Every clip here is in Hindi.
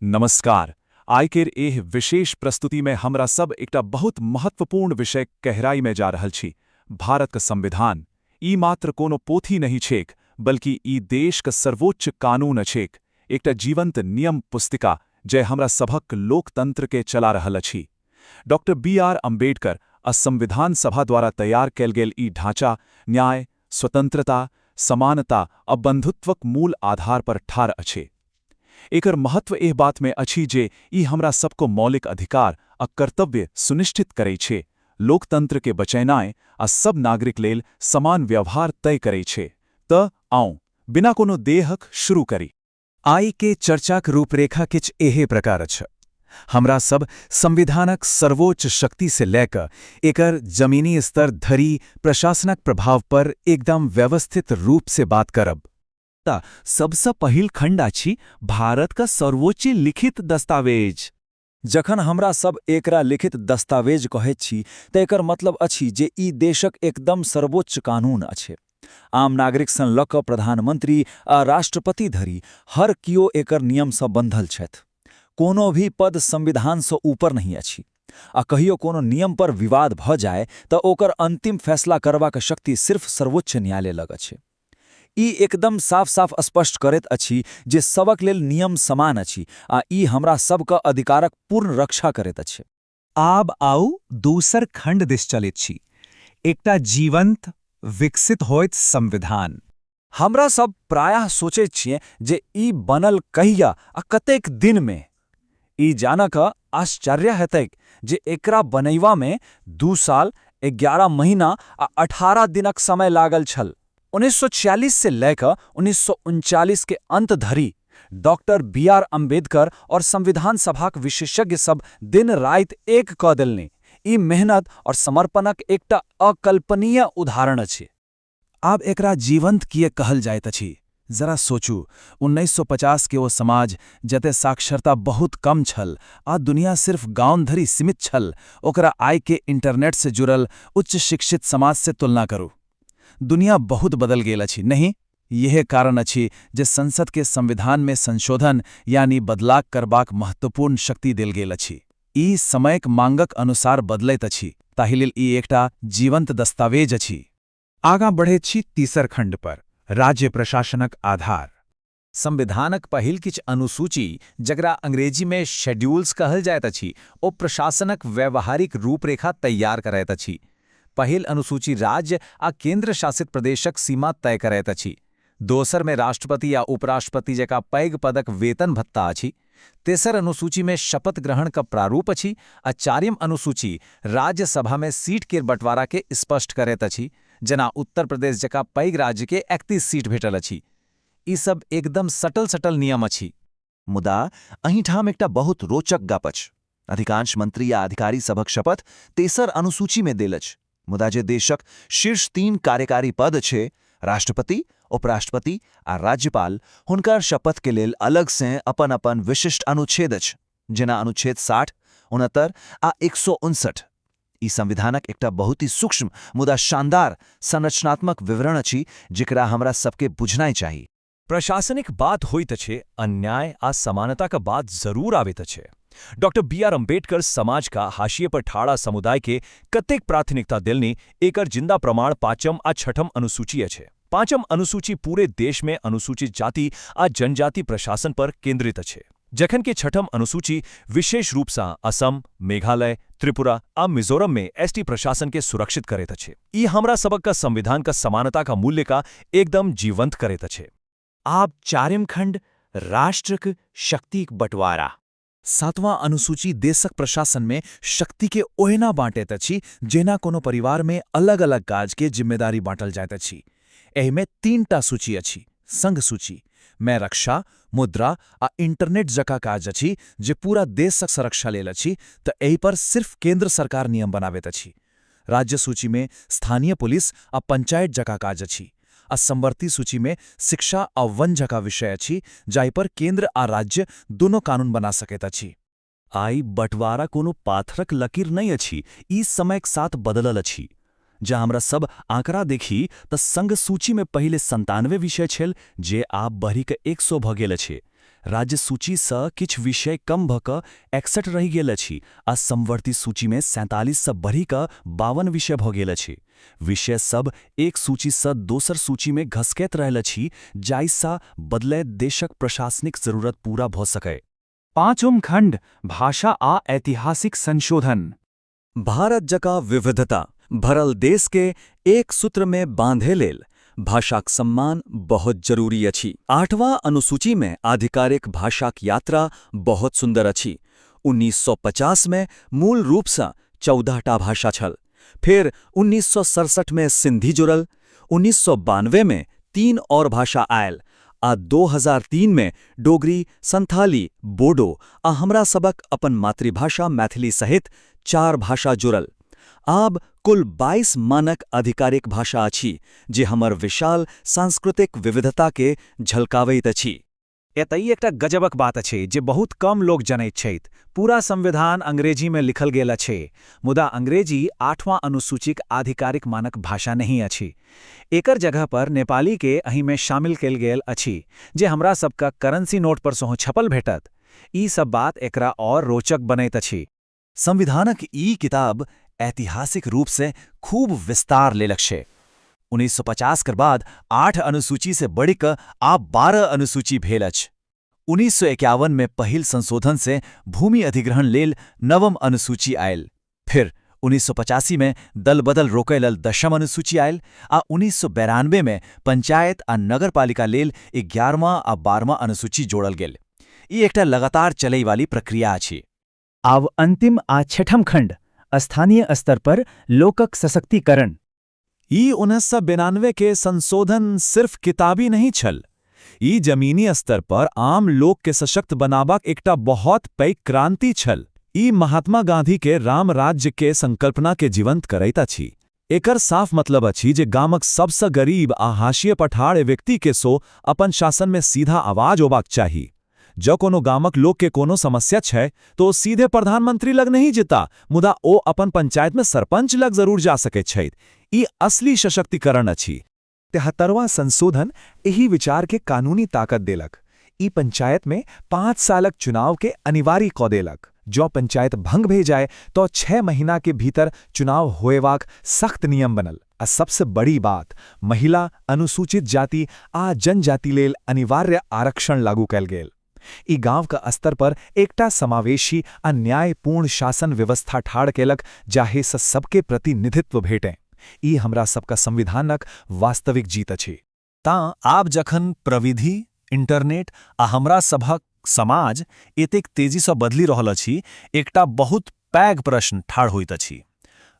नमस्कार। आइ केर एह विशेष प्रस्तुति में हमरा सब एकटा बहुत महत्वपूर्ण विषय गहराई में जा रहल छी। भारत का संविधान ई मात्र कोनो पोथी नहीं छेक, बल्कि ई देश का सर्वोच्च कानून छेक, एकटा जीवंत नियम पुस्तिका जे हमरा सभक लोकतंत्र के चला रहल अछि। Doctor B.R. अम्बेडकर आ संविधान सभा द्वारा तैयार कैल गेल ई ढांचा न्याय, स्वतंत्रता, समानता आ बंधुत्वक मूल आधार पर ठाढ़ अछि। एकर महत्व एह बात में अछि जे ई हमरा सबको मौलिक अधिकार आ कर्तव्य सुनिश्चित करै छै, लोकतंत्र के बचैनाय आ सब नागरिक लेल समान व्यवहार तय करै छै। त आऊं बिना कोनो देहक शुरू करी। आइ के चर्चाक रूपरेखा किछ एहे प्रकार अछि। हमरा सब संविधानक सर्वोच्च शक्ति से लेकर एकर जमीनी स्तर धरि प्रशासनक प्रभाव पर एकदम व्यवस्थित रूप से बात करब। सबसँ पहिल खंड अछि भारत का सर्वोच्च लिखित दस्तावेज। जखन हमरा सब एकरा लिखित दस्तावेज कहैत छी तऽ एकर मतलब अछि जे ई देशक एकदम सर्वोच्च कानून अछि। आम नागरिक सँ लऽ कऽ प्रधानमंत्री आ राष्ट्रपति धरि हर कियो एकर नियम सँ बंधल छथि। कोनो भी पद संविधान सँ ऊपर नहीं अछि आ कहियो कोनो नियम पर विवाद भऽ जाय तऽ ओकर अंतिम फैसला करबाक शक्ति सिर्फ सर्वोच्च न्यायालय लग अछि। ई एकदम साफ साफ स्पष्ट करैत अछि जे सबक लेल नियम समान अछि आ ई हमरा सबक अधिकारक पूर्ण रक्षा करैत अछि। आब आउ दोसर खंड दिस चलैत छी, एकटा जीवंत विकसित होइत संविधान। हमरा सब प्रायः सोचैत छियै जे ई बनल कहिया आ कतेक दिन में। ई जानक आश्चर्य हेतैक जे एकरा बनैवा में 2 साल, 11 महीना आ 18 दिनक समय लागल छल। 1946 से लेकर 1939 के अंत धरि डॉक्टर B.R. अम्बेडकर और संविधान सभाक विशेषज्ञ सब दिन रात एक कऽ देलनि। ई मेहनत और समर्पणक एकटा अकल्पनीय उदाहरण अछि। आब एकरा जीवंत किए कहल जाइत अछि, जरा सोचू। 1950 के ओ समाज जते साक्षरता बहुत कम छल आ दुनिया सिर्फ गाँव धरि सीमित छल, ओकरा आइ के इंटरनेट से जुड़ल उच्च शिक्षित समाज से तुलना करू। दुनिया बहुत बदल गेल अछि, नहीं? यह कारण अछि जे संसद के संविधान में संशोधन यानी बदलाव करबाक महत्वपूर्ण शक्ति देल गेल अछि। ई समयक मांगक अनुसार बदलैत अछि, ताहि लेल ई एकटा जीवंत दस्तावेज अछि। आगां बढ़ैत छी तीसर खंड पर, राज्य प्रशासनक आधार। संविधानक पहिल किछ अनुसूची, जकरा अंग्रेजी में शेड्यूल्स कहल जाइत अछि, ओ प्रशासनक व्यवहारिक रूपरेखा तैयार करैत अछि। पहिल अनुसूची राज्य आ केंद्र शासित प्रदेशक सीमा तय करैत अछि। दोसर में राष्ट्रपति या उपराष्ट्रपति जकाँ पैघ पदक वेतन भत्ता अछि। तेसर अनुसूची में शपथ ग्रहण का प्रारूप अछि आ चारिम अनुसूची राज्यसभा में सीट के बंटवारा के स्पष्ट करैत अछि, जेना उत्तर प्रदेश जकाँ पैघ राज्य के 31 सीट भेटल अछि। ई सब एकदम सटल नियम अछि। मुदा अहिठाम एकटा बहुत रोचक गप अछि। अधिकांश मंत्री या अधिकारी सभक शपथ तेसर अनुसूची में देल अछि, मुदा जे देशक शीर्ष 3 कार्यकारी पद छै, राष्ट्रपति, उपराष्ट्रपति आ राज्यपाल, हुनकर शपथ के लेल अलग से अपन अपन विशिष्ट अनुच्छेद अछि, जेना अनुच्छेद 60, 69 आ 159। ई संविधानक एकटा बहुत ही सूक्ष्म मुदा शानदार संरचनात्मक विवरण अछि जेकरा हमरा सबके बुझनाइ चाही। प्रशासनिक बात होइत अछि, अन्याय आ समानता का बात जरूर आबैत अछि। Doctor B.R. अम्बेडकर समाज का हाशिए पर ठाड़ा समुदाय के कतेक प्राथमिकता देलनि, एकर जिंदा प्रमाण 5म आ 6म अनुसूची अछि। 5म अनुसूची पूरे देश में अनुसूचित जाति आ जनजाति प्रशासन पर केंद्रित अछि, जखन कि 6म अनुसूची विशेष रूप से असम, मेघालय, त्रिपुरा आ मिजोरम में ST प्रशासन के सुरक्षित करैत अछि। ई हमरा सबक का संविधान का समानता का मूल्य का एकदम जीवंत करैत अछि। आब चारिम खंड, राष्ट्रक शक्तिक बंटवारा। 7वां अनुसूची देशक प्रशासन में शक्ति के ओहिना बांटैत अछि जेना कोनो परिवार में अलग अलग काज के जिम्मेदारी बांटल जाइत अछि। एहि में 3टा सूची अछि। संघ सूची में रक्षा, मुद्रा आ इंटरनेट जकाँ काज अछि जे पूरा देशक सुरक्षा लेल अछि, तऽ एहि पर सिर्फ केंद्र सरकार नियम बनाबैत अछि। राज्य सूची में स्थानीय पुलिस आ पंचायत जकाँ काज अछि। आ समवर्ती सूची में शिक्षा आ वन जकाँ विषय अछि, जाहि पर केंद्र आ राज्य दोनों कानून बना सकैत अछि। आइ बंटवारा कोनो पाथरक लकीर नहीं अछि, ई समयक साथ बदलल अछि। जँ हमरा सब आंकड़ा देखी तऽ संघ सूची में पहिले 97 विषय छल, जे आब बढ़ि कऽ 100 भऽ गेल अछि। राज्य सूची सँ किछु विषय कम भ क 61 रहि गेल अछि आ समवर्ती सूची में 47 सँ बढ़ि क 52 विषय भ गेल अछि। विषय सब एक सूची सँ दोसर सूची में घसकैत रहल अछि जाहिसँ बदलैत देशक प्रशासनिक जरूरत पूरा भ सकै। पाँचम खंड भाषा आ ऐतिहासिक संशोधन। भारत जकाँ विविधता भरल देश के एक सूत्र में बांधे लेल भाषाक सम्मान बहुत जरूरी अछि। 8वां अनुसूची में आधिकारिक भाषाक यात्रा बहुत सुंदर अछि। 1950 में मूल रूप सँ 14टा भाषा छल, फिर 1967 में सिंधी जुड़ल, 1992 में 3 और भाषा आयल आ 2003 में डोगरी, संथाली, बोडो आ हमरा सबक अपन मातृभाषा मैथिली सहित 4 भाषा जुड़ल। आब कुल 22 मानक आधिकारिक भाषा अछि जे हमर विशाल सांस्कृतिक विविधता के झलकावैत अछि। एतई एकटा गजबक बात अछि जे बहुत कम लोग जनैत छथि। पूरा संविधान अंग्रेजी में लिखल गेल अछि, मुदा अंग्रेजी 8वां अनुसूचीक आधिकारिक मानक भाषा नहीं अछि। एकर जगह पर नेपाली के एहि में शामिल कयल गेल अछि जे हमरा सबका करेंसी नोट पर सेहो छपल भेटत। ई सब बात एकरा और रोचक बनैत अछि। संविधानक ई किताब ऐतिहासिक रूप से खूब विस्तार लेलक छै। 1950 के बाद 8 अनुसूची से बढ़ि क आब 12 अनुसूची भेल अछि। 1951 में पहिल संशोधन से भूमि अधिग्रहण लेल 9वीं अनुसूची आयल, फिर 1985 में दल बदल रोकय लेल 10वीं अनुसूची आयल आ 1992 में पंचायत आ नगरपालिका लेल 11वां आ 12वां अनुसूची जोड़ल गेल। ई एकटा लगातार चलय वाली प्रक्रिया अछि। आब अंतिम आ छठम खंड स्थानीय स्तर पर लोकक सशक्तिकरण। ई 1992 के संशोधन सिर्फ किताबी नहीं छल, ई जमीनी स्तर पर आम लोक के सशक्त बनाबाक एकटा बहुत पैघ क्रांति छल। ई महात्मा गांधी के राम राज्य के संकल्पना के जीवंत करैत अछि। एकर साफ मतलब अछि जे गामक सबसँ गरीब आ हाशिए पठार व्यक्ति के सो अपन शासन में सीधा आवाज होबाक चाही। जो कोनो गामक लोक के कोनो समस्या छै तो ओ सीधे प्रधानमंत्री लग नहीं जेता, मुदा ओ अपन पंचायत में सरपंच लग जरूर जा सकैत छथि। ई असली सशक्तिकरण अछि। 73वां संशोधन एही विचार के कानूनी ताकत देलक। ई पंचायत में 5 सालक चुनाव के अनिवार्य क देलक। जो पंचायत भंग भे जाए तो 6 महीना के भीतर चुनाव होएवाक सख्त नियम बनल। आ सबसे बड़ी बात, महिला, अनुसूचित जाति आ जनजाति लेल अनिवार्य आरक्षण लागू कयल गेल। ई गांव का स्तर पर एकटा समावेशी आ न्यायपूर्ण शासन व्यवस्था ठाढ़ केलक जाहे सँ सबके प्रतिनिधित्व भेटें। ई हमरा सबका संविधानक वास्तविक जीत अछि। तां आब जखन प्रविधि, इंटरनेट आ हमरा सभक समाज एतेक तेजी सँ बदलि रहल अछि, एकटा बहुत पैघ प्रश्न ठाढ़ होइत अछि।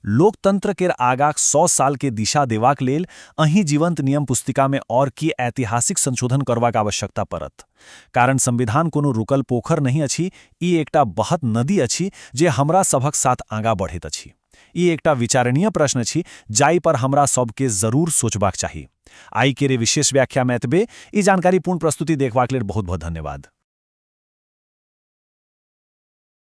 लोकतंत्र केर आगाक 100 साल के दिशा देबाक लेल अहीं जीवंत नियम पुस्तिका में और की ऐतिहासिक संशोधन करबाक आवश्यकता पड़त। कारण संविधान कोनो रुकल पोखर नहीं अछि, ई एकटा बहत नदी अछि जे हमरा सभक साथ आगां बढ़ैत अछि। ई एकटा विचारणीय प्रश्न अछि जाहि पर हमरा सबके जरूर सोचबाक चाही। आई केरे विशेष व्याख्या में एतबे। ई जानकारीपूर्ण प्रस्तुति देखबाक लेल बहुत बहुत धन्यवाद।